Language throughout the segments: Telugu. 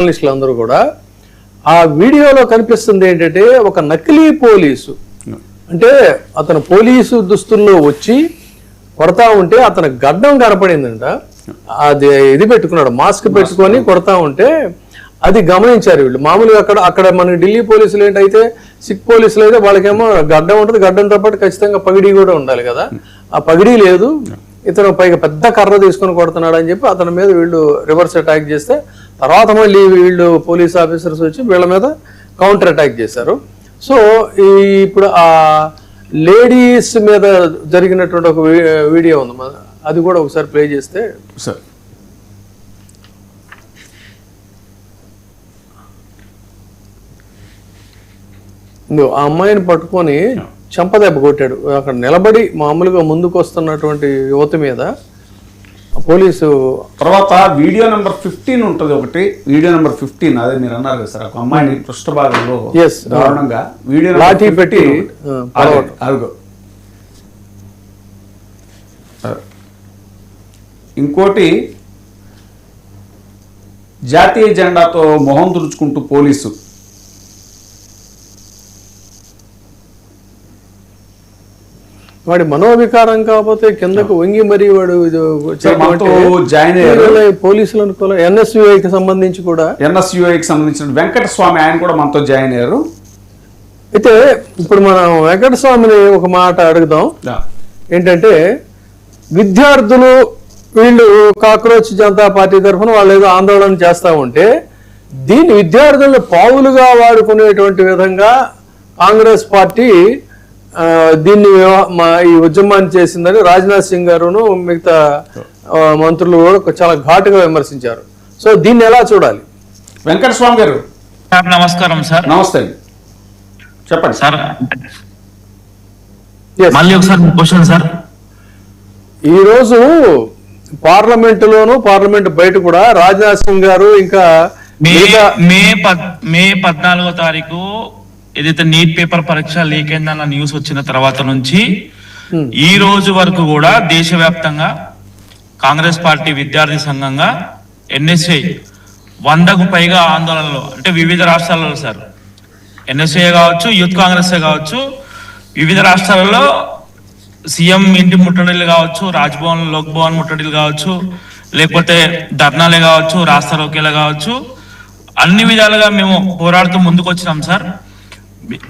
జర్నలిస్టులు అందరూ కూడా ఆ వీడియోలో కనిపిస్తుంది ఏంటంటే ఒక నకిలీ పోలీసు, అంటే అతను పోలీసు దుస్తుల్లో వచ్చి కొడతా ఉంటే అతని గడ్డం కనపడిందంట. అది ఇది పెట్టుకున్నాడు, మాస్క్ పెట్టుకొని కొడతా ఉంటే అది గమనించారు వీళ్ళు. మామూలుగా అక్కడ మన ఢిల్లీ పోలీసులు ఏంటైతే, సిక్ పోలీసులు అయితే వాళ్ళకేమో గడ్డం ఉంటుంది, గడ్డంతో పాటు ఖచ్చితంగా పగిడీ కూడా ఉండాలి కదా, ఆ పగిడీ లేదు. ఇతను పైగా పెద్ద కర్ర తీసుకొని కొడుతున్నాడు అని చెప్పి అతని మీద వీళ్ళు రివర్స్ అటాక్ చేస్తే తర్వాత మళ్ళీ వీళ్ళు పోలీస్ ఆఫీసర్స్ వచ్చి వీళ్ళ మీద కౌంటర్ అటాక్ చేశారు. సో ఇప్పుడు ఆ లేడీస్ మీద జరిగినటువంటి ఒక వీడియో ఉంది, అది కూడా ఒకసారి ప్లే చేస్తే. సార్ ఆ అమ్మాయిని పట్టుకొని చెంపదెబ్బ కొట్టాడు. అక్కడ నిలబడి మామూలుగా ముందుకు వస్తున్నటువంటి యువత మీద పోలీసు. తర్వాత వీడియో నెంబర్ 15 ఉంటుంది ఒకటి, వీడియో నెంబర్ 15 అదే మీరు అన్నారు కదా సార్, ఒక అమ్మాయిని పృష్ఠ భాగంలో దారుణంగా వీడియో లాఠీ పెట్టి అదిగో. ఇంకోటి జాతీయ జెండాతో మొహం తుడుచుకుంటూ పోలీసు. వాడి మనోవికారం కాకపోతే కిందకు వంగి మరి వాడు జాయిన్ అయ్యారు పోలీసులు అనుకోలే. ఎన్ఎస్యుఐకి సంబంధించి కూడా, ఎన్ఎస్యుఐకి సంబంధించిన వెంకటస్వామి ఆయన కూడా మనతో జాయిన్ అయ్యారు. అయితే ఇప్పుడు మనం వెంకటస్వామిని ఒక మాట అడుగుదాం. ఏంటంటే విద్యార్థులు వీళ్ళు కాక్రోచ్ జనతా పార్టీ తరఫున వాళ్ళు ఏదో ఆందోళన చేస్తూ ఉంటే దీన్ని విద్యార్థులను పావులుగా వాడుకునేటువంటి విధంగా కాంగ్రెస్ పార్టీ దీన్ని ఈ ఉద్యమాన్ని చేసిందని రాజ్నాథ్ సింగ్ గారును మిగతా మంత్రులు కూడా చాలా ఘాటుగా విమర్శించారు. సో దీన్ని ఎలా చూడాలి? వెంకటస్వామి గారు నమస్కారం సార్. నమస్తే, చెప్పండి సార్. మళ్ళీ ఒకసారి క్వశ్చన్ సార్. ఈరోజు పార్లమెంటులోను పార్లమెంట్ బయట కూడా రాజ్నాథ్ సింగ్ గారు ఇంకా మే 14వ తారీఖు ఏదైతే నీట్ పేపర్ పరీక్ష లీక్ అయిందన్న న్యూస్ వచ్చిన తర్వాత నుంచి ఈ రోజు వరకు కూడా దేశవ్యాప్తంగా కాంగ్రెస్ పార్టీ విద్యార్థి సంఘంగా ఎన్ఎస్ఐ 100కు పైగా ఆందోళనలు, అంటే వివిధ రాష్ట్రాలలో సార్, ఎన్ఎస్ఐ కావచ్చు, యూత్ కాంగ్రెస్ కావచ్చు, వివిధ రాష్ట్రాలలో సీఎం ఇంటి ముట్టడిలు కావచ్చు, రాజ్భవన్ లోక్ భవన్ ముట్టడిలు కావచ్చు, లేకపోతే ధర్నాలే కావచ్చు, రాస్తారోకేలే కావచ్చు, అన్ని విధాలుగా మేము పోరాడుతూ ముందుకు వచ్చినాం సార్.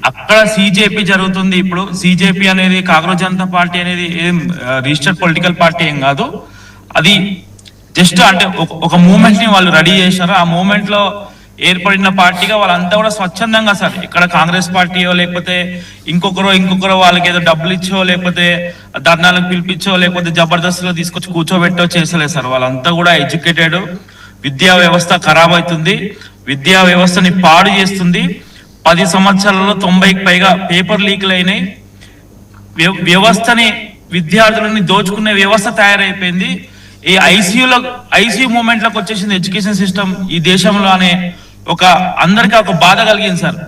అక్కడ సిజేపీ జరుగుతుంది. ఇప్పుడు సిజేపీ అనేది కాంగ్రెస్ జనతా పార్టీ అనేది ఏం రిజిస్టర్డ్ పొలిటికల్ పార్టీ ఏం కాదు, అది జస్ట్ అంటే ఒక మూమెంట్ ని వాళ్ళు రెడీ చేశారు. ఆ మూమెంట్ లో ఏర్పడిన పార్టీగా వాళ్ళంతా కూడా స్వచ్ఛందంగా సార్, ఇక్కడ కాంగ్రెస్ పార్టీయో లేకపోతే ఇంకొకరో వాళ్ళకి ఏదో డబ్బులు ఇచ్చో లేకపోతే ధర్నాలకు పిలిపించో లేకపోతే జబర్దస్త్లో తీసుకొచ్చి కూర్చోబెట్టో చేసలేదు సార్. వాళ్ళంతా కూడా ఎడ్యుకేటెడ్. విద్యా వ్యవస్థ ఖరాబ్ అవుతుంది, విద్యా వ్యవస్థని పాడు చేస్తుంది. 10 సంవత్సరాలలో 90కి పైగా పేపర్ లీక్లు అయినాయి. వ్యవస్థని విద్యార్థులని దోచుకునే వ్యవస్థ తయారైపోయింది. ఈ ఐసీయూ మూమెంట్ లోకి వచ్చేసింది ఎడ్యుకేషన్ సిస్టమ్ ఈ దేశంలో అనే ఒక అందరికీ ఒక బాధ కలిగింది సార్.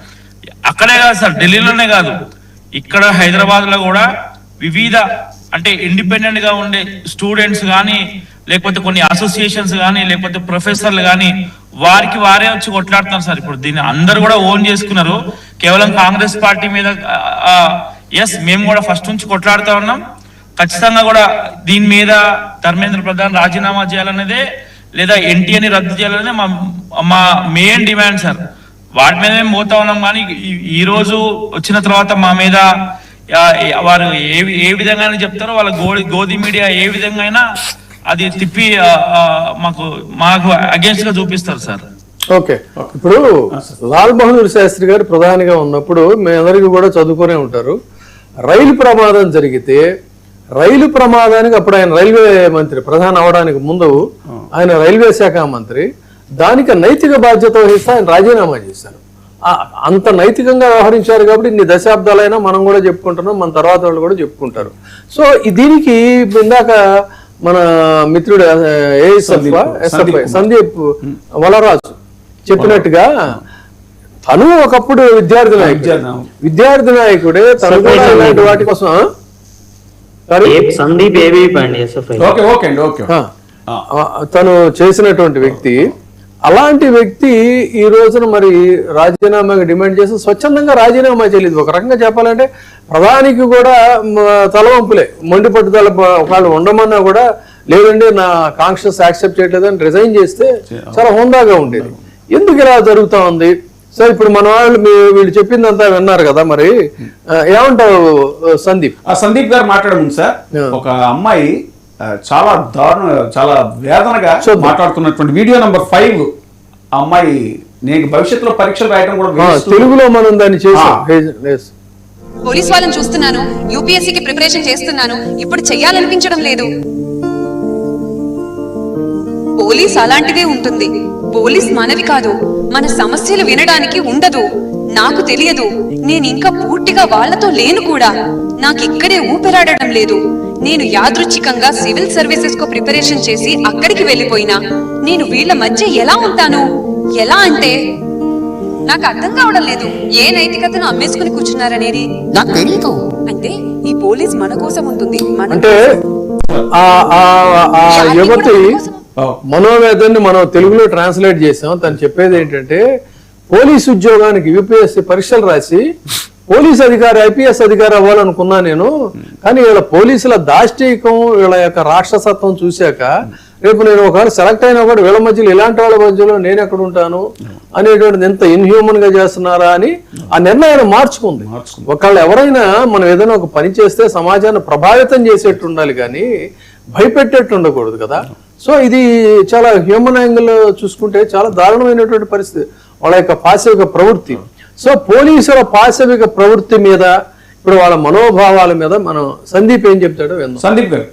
అక్కడే కాదు సార్, ఢిల్లీలోనే కాదు, ఇక్కడ హైదరాబాద్ లో కూడా వివిధ అంటే ఇండిపెండెంట్ గా ఉండే స్టూడెంట్స్ కానీ లేకపోతే కొన్ని అసోసియేషన్స్ కానీ లేకపోతే ప్రొఫెసర్లు కానీ వారికి వారే వచ్చి కొట్లాడుతున్నారు సార్. ఇప్పుడు దీన్ని అందరు కూడా ఓన్ చేసుకున్నారు. కేవలం కాంగ్రెస్ పార్టీ మీద ఎస్ మేము కూడా ఫస్ట్ నుంచి కొట్లాడుతూ ఉన్నాం. ఖచ్చితంగా కూడా దీని మీద ధర్మేంద్ర ప్రధాన్ రాజీనామా చేయాలనేదే లేదా ఎన్టీఏని రద్దు చేయాలనేదే మా మెయిన్ డిమాండ్ సార్. వాటి మీద మేము పోతా ఉన్నాం. కానీ ఈ రోజు వచ్చిన తర్వాత మా మీద వారు ఏ విధంగా చెప్తారో వాళ్ళ గోధి మీడియా ఏ విధంగా అయినా అది తిప్పి మాకు అగేన్స్ట్ గా చూపిస్తారు సార్. ఓకే, ఇప్పుడు లాల్ బహదూర్ శాస్త్రి గారు ప్రధానిగా ఉన్నప్పుడు మీ అందరికీ కూడా చదువుకునే ఉంటారు. రైలు ప్రమాదం జరిగితే రైలు ప్రమాదానికి అప్పుడు ఆయన రైల్వే మంత్రి, ప్రధాని అవడానికి ముందు ఆయన రైల్వే శాఖ మంత్రి, దానికి నైతిక బాధ్యత వహిస్తే ఆయన రాజీనామా చేశారు. అంత నైతికంగా వ్యవహరించారు కాబట్టి ఇన్ని దశాబ్దాలైనా మనం కూడా చెప్పుకుంటున్నాం, మన తర్వాత వాళ్ళు కూడా చెప్పుకుంటారు. సో దీనికి ఇందాక మన మిత్రుడు ఎస్ఎఫ్ఐ సందీప్ వలరాజు చెప్పినట్టుగా తను ఒకప్పుడు విద్యార్థి నాయకుడే, తను కూడా ఇలాంటి వాటి కోసం సందీప్ తను చేసినటువంటి వ్యక్తి. అలాంటి వ్యక్తి ఈ రోజున మరి రాజీనామాగా డిమాండ్ చేసి స్వచ్ఛందంగా రాజీనామా చేయలేదు. ఒక రకంగా చెప్పాలంటే ప్రధానికి కూడా తలవంపులే, మొండి పట్టుదల. వాళ్ళు ఉండమన్నా కూడా లేదండి నా కాన్షియస్ యాక్సెప్ట్ చేయట్లేదని రిజైన్ చేస్తే చాలా హోందాగా ఉండేది. ఎందుకు ఇలా జరుగుతా ఉంది? సో ఇప్పుడు మన వాళ్ళు వీళ్ళు చెప్పిందంతా విన్నారు కదా, మరి ఏమంటావు సందీప్? సందీప్ గారు మాట్లాడము సార్, ఒక అమ్మాయి చాలా దారుణ, చాలా వేదనగా మాట్లాడుతున్నటువంటి వీడియో నంబర్ 5. ఆ అమ్మాయి నేను భవిష్యత్తులో పరీక్షలు రాయడం కూడా తెలుగులో మనం దాన్ని చేసాం. పోలీస్ వాళ్ళని చూస్తున్నాను, యూపీఎస్సీకి ప్రిపరేషన్ చేస్తున్నాను, ఇప్పుడు చెయ్యాలనిపించడం లేదు. పోలీస్ అలాంటిదే ఉంటుంది. పోలీస్ మనవి కాదు, మన సమస్యలు వినడానికి ఉండదు. నాకు తెలియదు, నేను ఇంకా పూర్తిగా వాళ్లతో లేను కూడా. నాకు ఇక్కడే ఊపిరాడడం లేదు. నేను యాదృచ్ఛికంగా సివిల్ సర్వీసెస్ కు ప్రిపరేషన్ చేసి అక్కడికి వెళ్ళిపోయినా నేను వీళ్ళ మధ్య ఎలా ఉంటాను? ఎలా అంటే నాకు అర్థం కావడం లేదు. ఏ నైతికతను అమ్మేసుకుని కూర్చున్నారనేది నాకు తెలియదు. అంటే ఈ పోలీస్ మన కోసం ఉంటుంది. అంటే ఆ యువతి మనోవేదన్ని మనం తెలుగులో ట్రాన్స్లేట్ చేసాం. తను చెప్పేది ఏంటంటే పోలీసు ఉద్యోగానికి యూపీఎస్సీ పరీక్షలు రాసి పోలీస్ అధికారి, ఐపీఎస్ అధికారి అవ్వాలనుకున్నా నేను. కానీ వీళ్ళ పోలీసుల దాష్టీకం, వీళ్ళ యొక్క రాక్షసత్వం చూశాక రేపు నేను ఒకవేళ సెలెక్ట్ అయినా కూడా వీళ్ళ మధ్యలో, ఇలాంటి వాళ్ళ మధ్యలో నేను ఎక్కడ ఉంటాను అనేటువంటిది ఎంత ఇన్హ్యూమన్ గా చేస్తున్నారా అని ఆ నిర్ణయాన్ని మార్చుకుంది. ఒకళ్ళు ఎవరైనా మనం ఏదైనా ఒక పని చేస్తే సమాజాన్ని ప్రభావితం చేసేట్టు ఉండాలి కానీ భయపెట్టేట్టు ఉండకూడదు కదా. సో ఇది చాలా హ్యూమన్ యాంగిల్ చూసుకుంటే చాలా దారుణమైనటువంటి పరిస్థితి, వాళ్ళ యొక్క పాశవిక ప్రవృత్తి. సో పోలీసుల పాశవిక ప్రవృత్తి మీద, ఇప్పుడు వాళ్ళ మనోభావాల మీద మనం సందీప్ ఏం చెప్తాడో విందాం. సందీప్ గారు